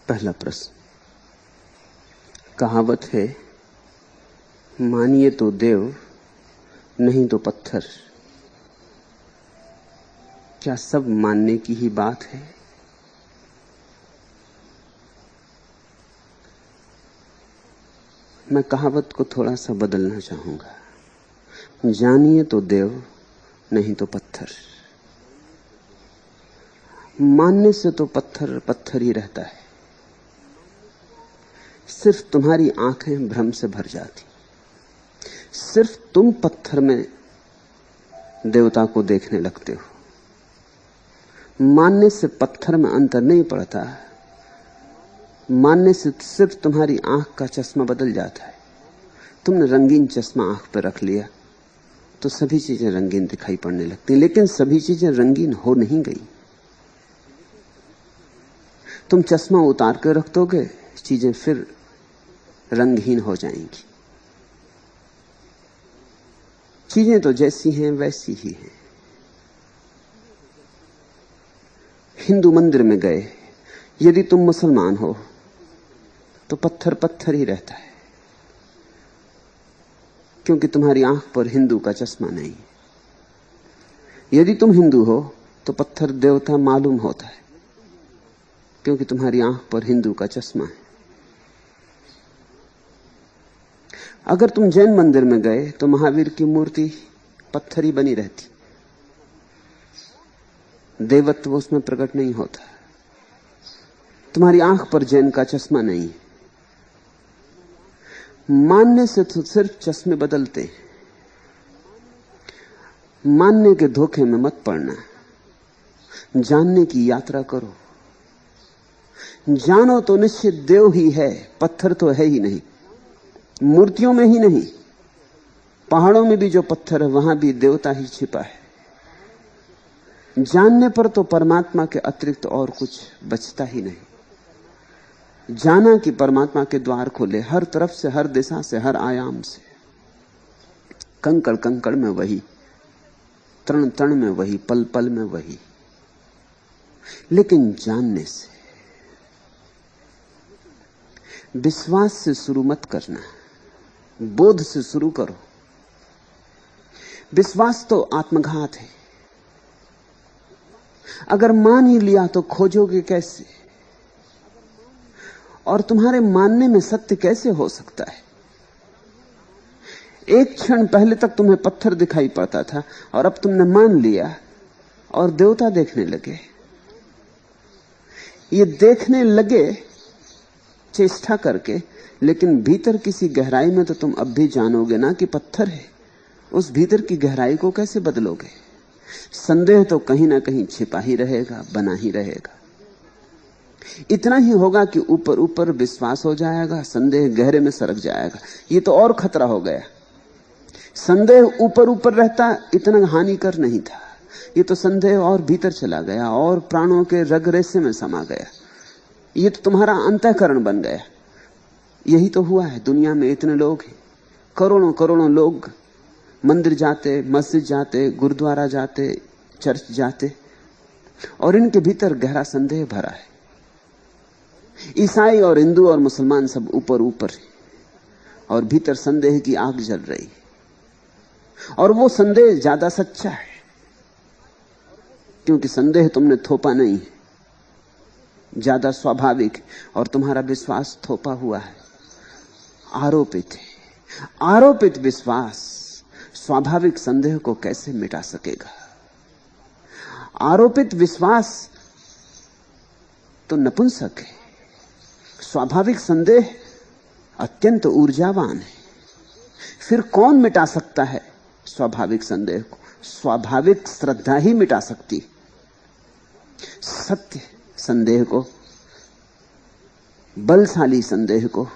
पहला प्रश्न। कहावत है, मानिए तो देव नहीं तो पत्थर। क्या सब मानने की ही बात है? मैं कहावत को थोड़ा सा बदलना चाहूंगा। जानिए तो देव नहीं तो पत्थर। मानने से तो पत्थर पत्थर ही रहता है। सिर्फ तुम्हारी आंखें भ्रम से भर जाती। सिर्फ तुम पत्थर में देवता को देखने लगते हो। मानने से पत्थर में अंतर नहीं पड़ता। मानने से सिर्फ तुम्हारी आंख का चश्मा बदल जाता है। तुमने रंगीन चश्मा आंख पर रख लिया तो सभी चीजें रंगीन दिखाई पड़ने लगती, लेकिन सभी चीजें रंगीन हो नहीं गई। तुम चश्मा उतार कर रख दोगे, चीजें फिर रंगहीन हो जाएंगी। चीजें तो जैसी हैं वैसी ही हैं। हिंदू मंदिर में गए, यदि तुम मुसलमान हो तो पत्थर पत्थर ही रहता है, क्योंकि तुम्हारी आंख पर हिंदू का चश्मा नहीं। यदि तुम हिंदू हो तो पत्थर देवता मालूम होता है, क्योंकि तुम्हारी आंख पर हिंदू का चश्मा है। अगर तुम जैन मंदिर में गए तो महावीर की मूर्ति पत्थर ही बनी रहती, देवत्व उसमें प्रकट नहीं होता। तुम्हारी आंख पर जैन का चश्मा नहीं। मानने से तो सिर्फ चश्मे बदलते हैं। मानने के धोखे में मत पड़ना। जानने की यात्रा करो। जानो तो निश्चित देव ही है, पत्थर तो है ही नहीं। मूर्तियों में ही नहीं, पहाड़ों में भी जो पत्थर है वहां भी देवता ही छिपा है। जानने पर तो परमात्मा के अतिरिक्त और कुछ बचता ही नहीं। जाना कि परमात्मा के द्वार खोले हर तरफ से, हर दिशा से, हर आयाम से। कंकड़ कंकड़ में वही, तृण तृण में वही, पल पल में वही। लेकिन जानने से, विश्वास से शुरू मत करना, बोध से शुरू करो। विश्वास तो आत्मघात है। अगर मान ही लिया तो खोजोगे कैसे? और तुम्हारे मानने में सत्य कैसे हो सकता है? एक क्षण पहले तक तुम्हें पत्थर दिखाई पड़ता था और अब तुमने मान लिया और देवता देखने लगे। ये देखने लगे चेष्टा करके, लेकिन भीतर किसी गहराई में तो तुम अब भी जानोगे ना कि पत्थर है। उस भीतर की गहराई को कैसे बदलोगे? संदेह तो कहीं ना कहीं छिपा ही रहेगा, बना ही रहेगा। इतना ही होगा कि ऊपर ऊपर विश्वास हो जाएगा, संदेह गहरे में सरक जाएगा। ये तो और खतरा हो गया। संदेह ऊपर ऊपर रहता इतना हानिकर नहीं था, ये तो संदेह और भीतर चला गया और प्राणों के रग रेसे में समा गया। ये तो तुम्हारा अंतःकरण बन गया। यही तो हुआ है। दुनिया में इतने लोग हैं, करोड़ों करोड़ों लोग मंदिर जाते, मस्जिद जाते, गुरुद्वारा जाते, चर्च जाते, और इनके भीतर गहरा संदेह भरा है। ईसाई और हिंदू और मुसलमान सब ऊपर ऊपर है और भीतर संदेह की आग जल रही है। और वो संदेह ज्यादा सच्चा है, क्योंकि संदेह तुमने थोपा नहीं है, ज्यादा स्वाभाविक, और तुम्हारा विश्वास थोपा हुआ है, आरोपित है। आरोपित विश्वास स्वाभाविक संदेह को कैसे मिटा सकेगा? आरोपित विश्वास तो नपुंसक है। स्वाभाविक संदेह अत्यंत ऊर्जावान है। फिर कौन मिटा सकता है स्वाभाविक संदेह को? स्वाभाविक श्रद्धा ही मिटा सकती। सत्य संदेह को, बलशाली संदेह को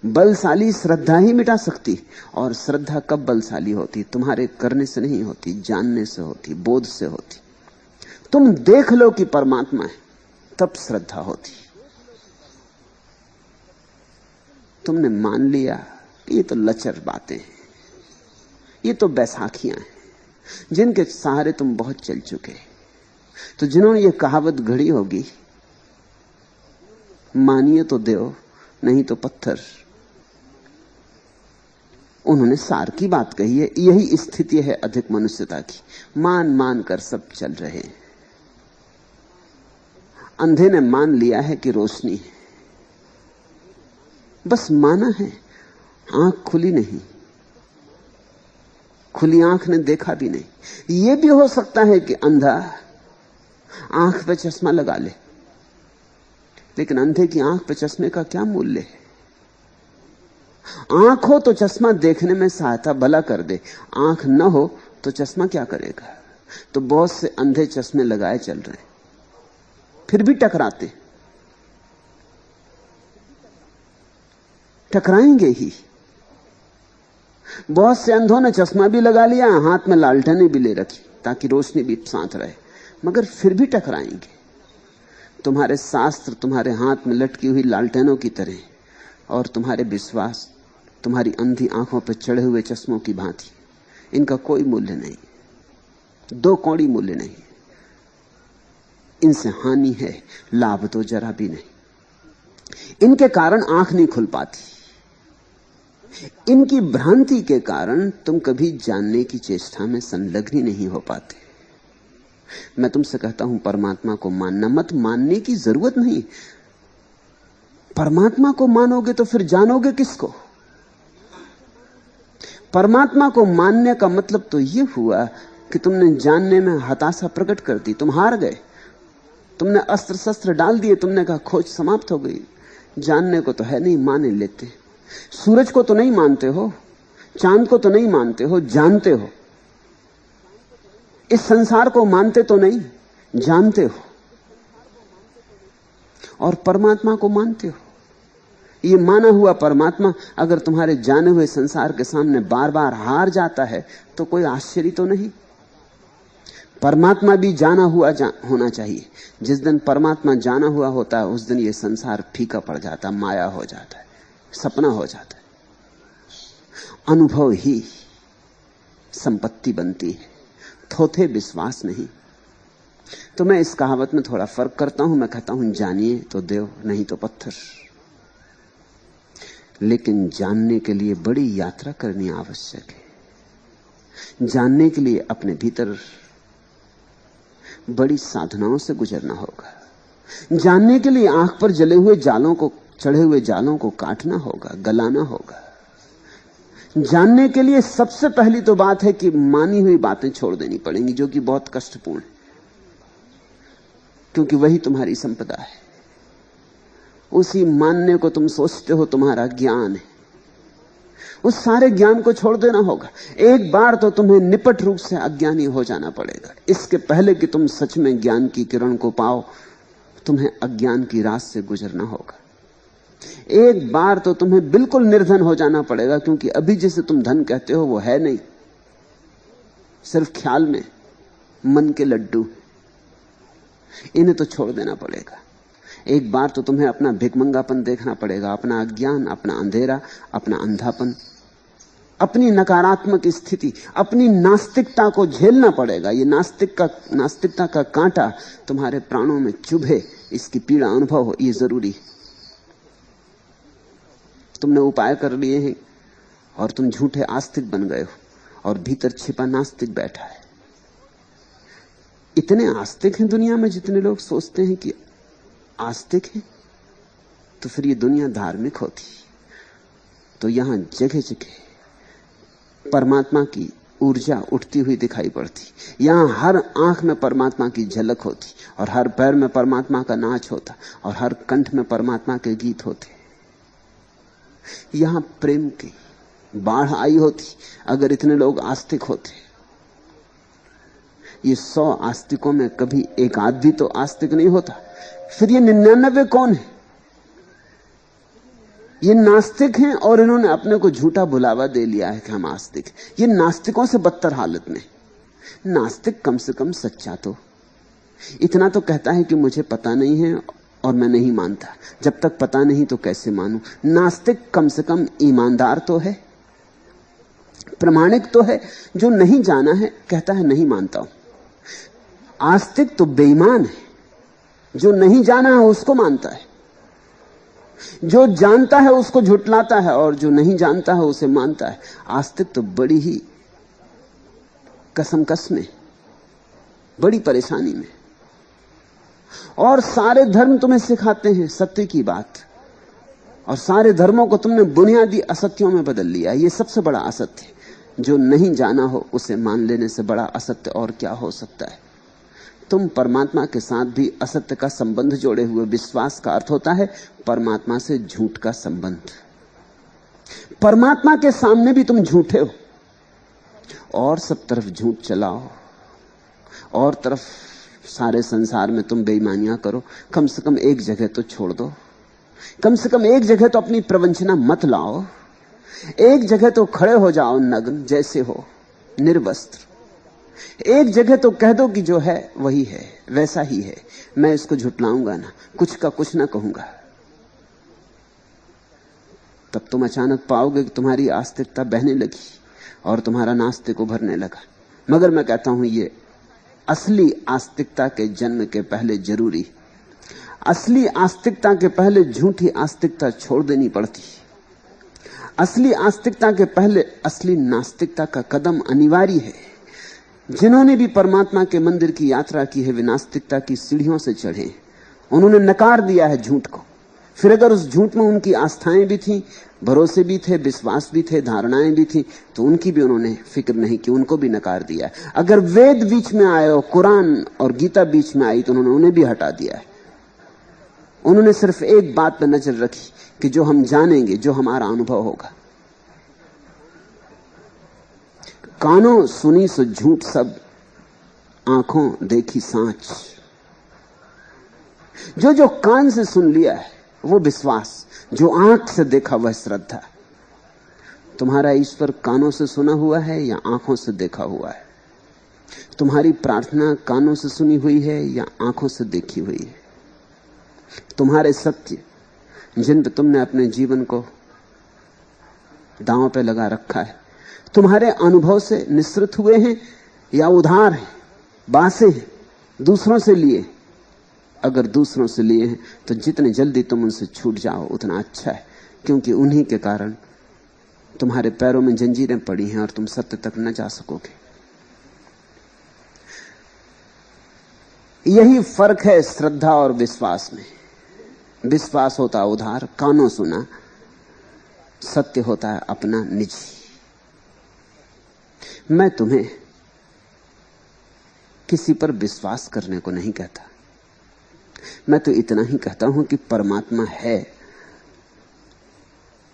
बलशाली श्रद्धा ही मिटा सकती। और श्रद्धा कब बलशाली होती? तुम्हारे करने से नहीं होती, जानने से होती, बोध से होती। तुम देख लो कि परमात्मा है, तब श्रद्धा होती। तुमने मान लिया कि ये तो लचर बातें हैं, ये तो बैसाखियां हैं, जिनके सहारे तुम बहुत चल चुके। तो जिन्होंने ये कहावत घड़ी होगी, मानिए तो देव, नहीं तो पत्थर। उन्होंने सार की बात कही है। यही स्थिति है अधिक मनुष्यता की। मान मान कर सब चल रहे हैं। अंधे ने मान लिया है कि रोशनी है, बस माना है, आंख खुली नहीं। खुली आंख ने देखा भी नहीं। यह भी हो सकता है कि अंधा आंख पे चश्मा लगा ले, लेकिन अंधे की आंख पे चश्मे का क्या मूल्य है? आंख हो तो चश्मा देखने में सहायता भला कर दे, आंख न हो तो चश्मा क्या करेगा? तो बहुत से अंधे चश्मे लगाए चल रहे हैं, फिर भी टकराएंगे ही। बहुत से अंधों ने चश्मा भी लगा लिया, हाथ में लालटेनें भी ले रखी ताकि रोशनी भी साथ रहे, मगर फिर भी टकराएंगे। तुम्हारे शास्त्र तुम्हारे हाथ में लटकी हुई लालटेनों की तरह, और तुम्हारे विश्वास तुम्हारी अंधी आंखों पर चढ़े हुए चश्मों की भांति। इनका कोई मूल्य नहीं, दो कौड़ी मूल्य नहीं। इनसे हानि है, लाभ तो जरा भी नहीं। इनके कारण आंख नहीं खुल पाती। इनकी भ्रांति के कारण तुम कभी जानने की चेष्टा में संलग्न ही नहीं हो पाते। मैं तुमसे कहता हूं, परमात्मा को मानना मत। मानने की जरूरत नहीं। परमात्मा को मानोगे तो फिर जानोगे किसको? परमात्मा को मानने का मतलब तो यह हुआ कि तुमने जानने में हताशा प्रकट कर दी, तुम हार गए। तुमने अस्त्र शस्त्र डाल दिए, तुमने कहा खोज समाप्त हो गई। जानने को तो है नहीं, माने लेते। सूरज को तो नहीं मानते हो, चांद को तो नहीं मानते हो, जानते हो। इस संसार को मानते तो नहीं, जानते हो। और परमात्मा को मानते हो। ये माना हुआ परमात्मा अगर तुम्हारे जाने हुए संसार के सामने बार बार हार जाता है तो कोई आश्चर्य तो नहीं। परमात्मा भी जाना हुआ होना चाहिए। जिस दिन परमात्मा जाना हुआ होता है उस दिन ये संसार फीका पड़ जाता, माया हो जाता है, सपना हो जाता है। अनुभव ही संपत्ति बनती है, थोथे विश्वास नहीं। तो मैं इस कहावत में थोड़ा फर्क करता हूं। मैं कहता हूं जानिए तो देव, नहीं तो पत्थर। लेकिन जानने के लिए बड़ी यात्रा करनी आवश्यक है। जानने के लिए अपने भीतर बड़ी साधनाओं से गुजरना होगा। जानने के लिए आंख पर जले हुए जालों को, चढ़े हुए जालों को काटना होगा, गलाना होगा। जानने के लिए सबसे पहली तो बात है कि मानी हुई बातें छोड़ देनी पड़ेंगी, जो कि बहुत कष्टपूर्ण है, क्योंकि वही तुम्हारी संपदा है। उसी मानने को तुम सोचते हो तुम्हारा ज्ञान है। उस सारे ज्ञान को छोड़ देना होगा। एक बार तो तुम्हें निपट रूप से अज्ञानी हो जाना पड़ेगा। इसके पहले कि तुम सच में ज्ञान की किरण को पाओ, तुम्हें अज्ञान की रात से गुजरना होगा। एक बार तो तुम्हें बिल्कुल निर्धन हो जाना पड़ेगा, क्योंकि अभी जिसे तुम धन कहते हो वो है नहीं, सिर्फ ख्याल में मन के लड्डू। इन्हें तो छोड़ देना पड़ेगा। एक बार तो तुम्हें अपना भिखमंगापन देखना पड़ेगा, अपना अज्ञान, अपना अंधेरा, अपना अंधापन, अपनी नकारात्मक स्थिति, अपनी नास्तिकता को झेलना पड़ेगा। ये नास्तिकता का कांटा तुम्हारे प्राणों में चुभे, इसकी पीड़ा अनुभव हो, ये जरूरी है। तुमने उपाय कर लिए हैं और तुम झूठे आस्तिक बन गए हो, और भीतर छिपा नास्तिक बैठा है। इतने आस्तिक हैं दुनिया में, जितने लोग सोचते हैं कि आस्तिक हैं, तो फिर ये दुनिया धार्मिक होती। तो यहां जगह जगह परमात्मा की ऊर्जा उठती हुई दिखाई पड़ती। यहां हर आंख में परमात्मा की झलक होती, और हर पैर में परमात्मा का नाच होता, और हर कंठ में परमात्मा के गीत होते। यहां प्रेम की बाढ़ आई होती अगर इतने लोग आस्तिक होते। ये 100 आस्तिकों में कभी एक आध भी तो आस्तिक नहीं होता। फिर ये 99 कौन है? ये नास्तिक हैं, और इन्होंने अपने को झूठा बुलावा दे लिया है कि हम आस्तिक। ये नास्तिकों से बदतर हालत में। नास्तिक कम से कम सच्चा तो इतना तो कहता है कि मुझे पता नहीं है और मैं नहीं मानता। जब तक पता नहीं तो कैसे मानूं? नास्तिक कम से कम ईमानदार तो है, प्रामाणिक तो है। जो नहीं जाना है कहता है नहीं मानता हूं। आस्तिक तो बेईमान है, जो नहीं जाना है उसको मानता है। जो जानता है उसको झुठलाता है और जो नहीं जानता है उसे मानता है। आस्तिक तो बड़ी ही कसमकस में, बड़ी परेशानी में। और सारे धर्म तुम्हें सिखाते हैं सत्य की बात, और सारे धर्मों को तुमने बुनियादी असत्यों में बदल लिया। ये सबसे बड़ा असत्य, जो नहीं जाना हो उसे मान लेने से बड़ा असत्य और क्या हो सकता है। तुम परमात्मा के साथ भी असत्य का संबंध जोड़े हुए। विश्वास का अर्थ होता है परमात्मा से झूठ का संबंध। परमात्मा के सामने भी तुम झूठे हो, और सब तरफ झूठ चलाओ, और तरफ सारे संसार में तुम बेईमानियां करो। कम से कम एक जगह तो छोड़ दो, कम से कम एक जगह तो अपनी प्रवंचना मत लाओ। एक जगह तो खड़े हो जाओ नग्न जैसे हो, निर्वस्त्र। एक जगह तो कह दो कि जो है वही है, वैसा ही है, मैं इसको झुठलाऊंगा ना, कुछ का कुछ ना कहूंगा। तब तुम अचानक पाओगे कि तुम्हारी आस्तिकता बहने लगी और तुम्हारा नास्तिक उभरने लगा। मगर मैं कहता हूं ये असली आस्तिकता के जन्म के पहले जरूरी। असली आस्तिकता के पहले झूठी आस्तिकता छोड़ देनी पड़ती। असली आस्तिकता के पहले असली नास्तिकता का कदम अनिवार्य है। जिन्होंने भी परमात्मा के मंदिर की यात्रा की है वे नास्तिकता की सीढ़ियों से चढ़े। उन्होंने नकार दिया है झूठ को। फिर अगर उस झूठ में उनकी आस्थाएं भी थी, भरोसे भी थे, विश्वास भी थे, धारणाएं भी थी, तो उनकी भी उन्होंने फिक्र नहीं की, उनको भी नकार दिया है। अगर वेद बीच में आए और कुरान और गीता बीच में आई तो उन्होंने उन्हें भी हटा दिया है। उन्होंने सिर्फ एक बात पर नजर रखी कि जो हम जानेंगे, जो हमारा अनुभव होगा। कानों सुनी सो झूठ सब, आंखों देखी सांच। जो जो कान से सुन लिया है वो विश्वास, जो आंख से देखा वह श्रद्धा। तुम्हारा ईश्वर कानों से सुना हुआ है या आंखों से देखा हुआ है? तुम्हारी प्रार्थना कानों से सुनी हुई है या आंखों से देखी हुई है? तुम्हारे सत्य जिन पर तुमने अपने जीवन को दांव पे लगा रखा है, तुम्हारे अनुभव से निश्चित हुए हैं या उधार हैं, बासे हैं, दूसरों से लिए? अगर दूसरों से लिए हैं तो जितने जल्दी तुम उनसे छूट जाओ उतना अच्छा है, क्योंकि उन्हीं के कारण तुम्हारे पैरों में जंजीरें पड़ी हैं और तुम सत्य तक न जा सकोगे। यही फर्क है श्रद्धा और विश्वास में। विश्वास होता उधार, कानों सुना। सत्य होता है अपना, निजी। मैं तुम्हें किसी पर विश्वास करने को नहीं कहता। मैं तो इतना ही कहता हूं कि परमात्मा है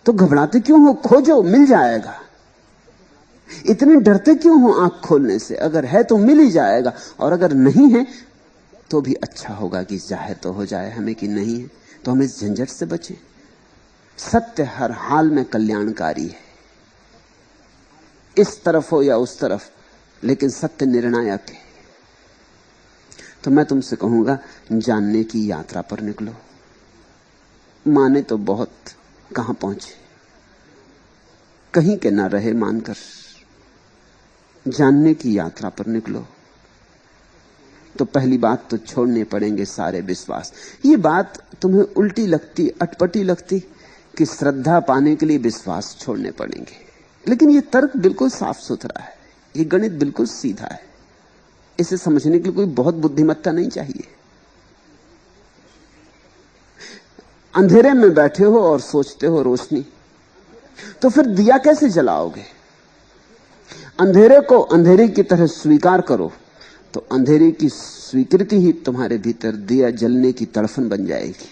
तो घबराते क्यों हो? खोजो, मिल जाएगा। इतने डरते क्यों हो आंख खोलने से? अगर है तो मिल ही जाएगा, और अगर नहीं है तो भी अच्छा होगा कि चाहे तो हो जाए हमें, कि नहीं है तो हम इस झंझट से बचें। सत्य हर हाल में कल्याणकारी है, इस तरफ हो या उस तरफ, लेकिन सत्य निर्णायक है। तो मैं तुमसे कहूंगा, जानने की यात्रा पर निकलो। माने तो बहुत, कहां पहुंचे, कहीं के ना रहे मानकर। जानने की यात्रा पर निकलो तो पहली बात तो छोड़ने पड़ेंगे सारे विश्वास। ये बात तुम्हें उल्टी लगती, अटपटी लगती कि श्रद्धा पाने के लिए विश्वास छोड़ने पड़ेंगे, लेकिन ये तर्क बिल्कुल साफ सुथरा है, ये गणित बिल्कुल सीधा है। इसे समझने के लिए कोई बहुत बुद्धिमत्ता नहीं चाहिए। अंधेरे में बैठे हो और सोचते हो रोशनी, तो फिर दिया कैसे जलाओगे? अंधेरे को अंधेरे की तरह स्वीकार करो तो अंधेरे की स्वीकृति ही तुम्हारे भीतर दिया जलने की तड़फन बन जाएगी।